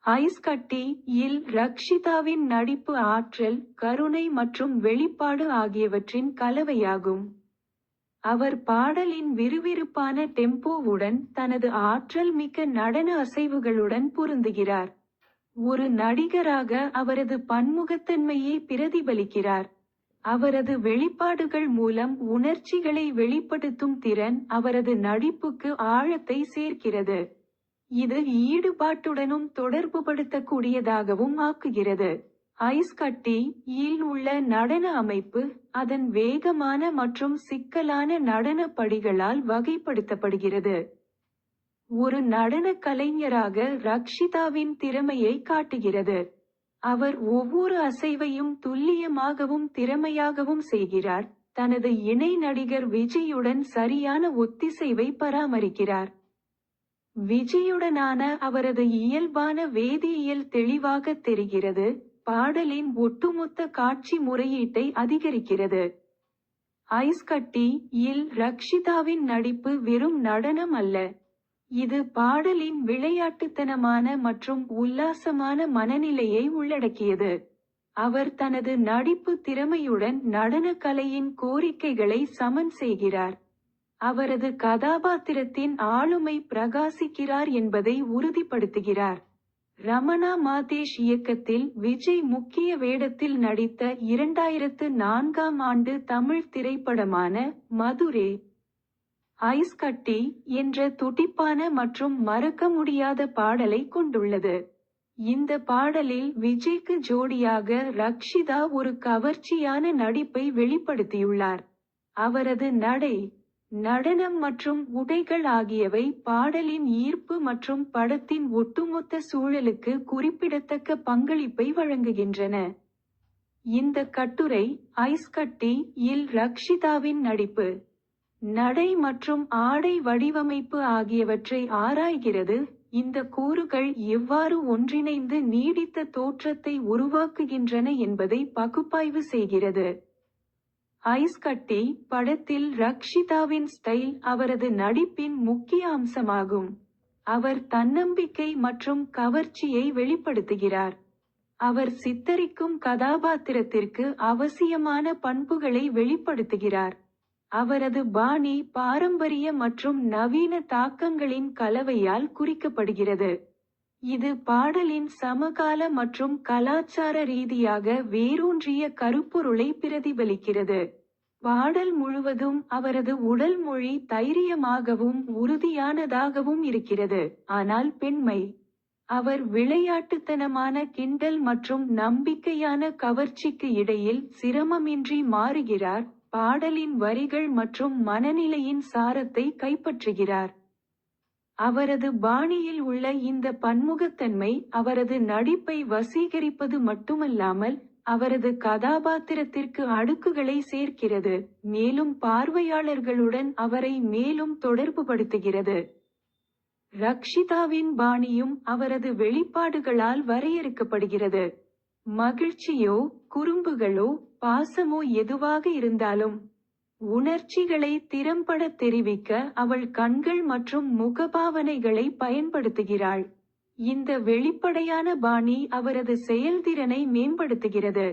Ice கட்டி இல் ரக்ஷிதாவின் நடிப்பு ஆற்றல், கருணை மற்றும் வெளிப்பாடு ஆகியவற்றின் கலவையாகும். அவர் பாடலின் விறுவிறுப்பான டெம்போவுடன் தனது ஆற்றல் மிக்க நடன அசைவுகளுடன் பொருந்துகிறார். ஒரு நடிகராக அவரது பன்முகத்தன்மையை பிரதிபலிக்கிறார். அவரது வெளிப்பாடுகள் மூலம் உணர்ச்சிகளை வெளிப்படுத்தும் திறன் அவரது நடிப்புக்கு ஆழத்தை சேர்க்கிறது. இது ஈடுபாட்டுடனும் தொடர்புபடுத்தக்கூடியதாகவும் ஆக்குகிறது. ஐஸ் கட்டி இல் உள்ள நடன அமைப்பு அதன் வேகமான மற்றும் சிக்கலான நடன படிகளால் வகைப்படுத்தப்படுகிறது. ஒரு நடனக் கலைஞராக ரக்ஷிதாவின் திறமையை காட்டுகிறது. அவர் ஒவ்வொரு அசைவையும் துல்லியமாகவும் திறமையாகவும் செய்கிறார். தனது இணை நடிகர் விஜயுடன் சரியான ஒத்திசைவை பராமரிக்கிறார். விஜயுடனான அவரது இயல்பான வேதியியல் தெளிவாக தெரிகிறது. பாடலின் ஒட்டுமொத்த காட்சி முறையீட்டை அதிகரிக்கிறது. ஐஸ் கட்டி இல் ரக்ஷிதாவின் நடிப்பு வெறும் நடனம் அல்ல. இது பாடலின் விளையாட்டுத்தனமான மற்றும் உல்லாசமான மனநிலையை உள்ளடக்கியது. அவர் தனது நடிப்பு திறமையுடன் நடனக் கலையின் கோரிக்கைகளை சமன் செய்கிறார். அவரது கதாபாத்திரத்தின் ஆளுமை பிரகாசிக்கிறார் என்பதை உறுதிப்படுத்துகிறார். ரமணா மாதேஷ் இயக்கத்தில் விஜய் முக்கிய வேடத்தில் நடித்த 2004ஆம் ஆண்டு தமிழ் திரைப்படமான மதுரே ஐஸ் கட்டி என்ற துடிப்பான மற்றும் மறக்க முடியாத பாடலை கொண்டுள்ளது. இந்த பாடலில் விஜய்க்கு ஜோடியாக ரக்ஷிதா ஒரு கவர்ச்சியான நடிப்பை வெளிப்படுத்தியுள்ளார். அவரது நடை, நடனம் மற்றும் உடைகள் ஆகியவை பாடலின் ஈர்ப்பு மற்றும் படத்தின் ஒட்டுமொத்த சூழலுக்கு குறிப்பிடத்தக்க பங்களிப்பை வழங்குகின்றன. இந்த கட்டுரை ஐஸ் கட்டி இல் ரக்ஷிதாவின் நடிப்பு, நடை மற்றும் ஆடை வடிவமைப்பு ஆகியவற்றை ஆராய்கிறது. இந்த கூறுகள் எவ்வாறு ஒன்றிணைந்து நீடித்த தோற்றத்தை உருவாக்குகின்றன என்பதை பகுப்பாய்வு செய்கிறது. ஐஸ் கட்டி படத்தில் ரக்ஷிதாவின் ஸ்டைல் அவரது நடிப்பின் முக்கிய அம்சமாகும். அவர் தன்னம்பிக்கை மற்றும் கவர்ச்சியை வெளிப்படுத்துகிறார். அவர் சித்தரிக்கும் கதாபாத்திரத்திற்கு அவசியமான பண்புகளை வெளிப்படுத்துகிறார். அவரது பாணி பாரம்பரிய மற்றும் நவீன தாக்கங்களின் கலவையால் குறிக்கப்படுகிறது. இது பாடலின் சமகால மற்றும் கலாச்சார ரீதியாக வேரூன்றிய கருப்பொருளை பிரதிபலிக்கிறது. பாடல் முழுவதும் அவரது உடல் மொழி தைரியமாகவும் உறுதியானதாகவும் இருக்கிறது, ஆனால் பெண்மை. அவர் விளையாட்டுத்தனமான கிண்டல் மற்றும் நம்பிக்கையான கவர்ச்சிக்கு இடையில் சிரமமின்றி மாறுகிறார். பாடலின் வரிகள் மற்றும் மனநிலையின் சாரத்தை கைப்பற்றுகிறார். அவரது பாணியில் உள்ள இந்த பன்முகத்தன்மை அவரது நடிப்பை வசீகரிப்பது மட்டுமல்லாமல் அவரது கதாபாத்திரத்திற்கு அடுக்குகளை சேர்க்கிறது, மேலும் பார்வையாளர்களுடன் அவரை மேலும் தொடர்புபடுத்துகிறது. ரக்ஷிதாவின் பாணியும் அவரது வெளிப்பாடுகளால் வரையறுக்கப்படுகிறது. மகிழ்ச்சியோ குறும்புகளோ பாசமோ எதுவாக இருந்தாலும் உணர்ச்சிகளை திறம்பட தெரிவிக்க அவள் கண்கள் மற்றும் முகபாவனைகளை பயன்படுத்துகிறாள். இந்த வெளிப்படையான பாணி அவரது செயல்திறனை மேம்படுத்துகிறது.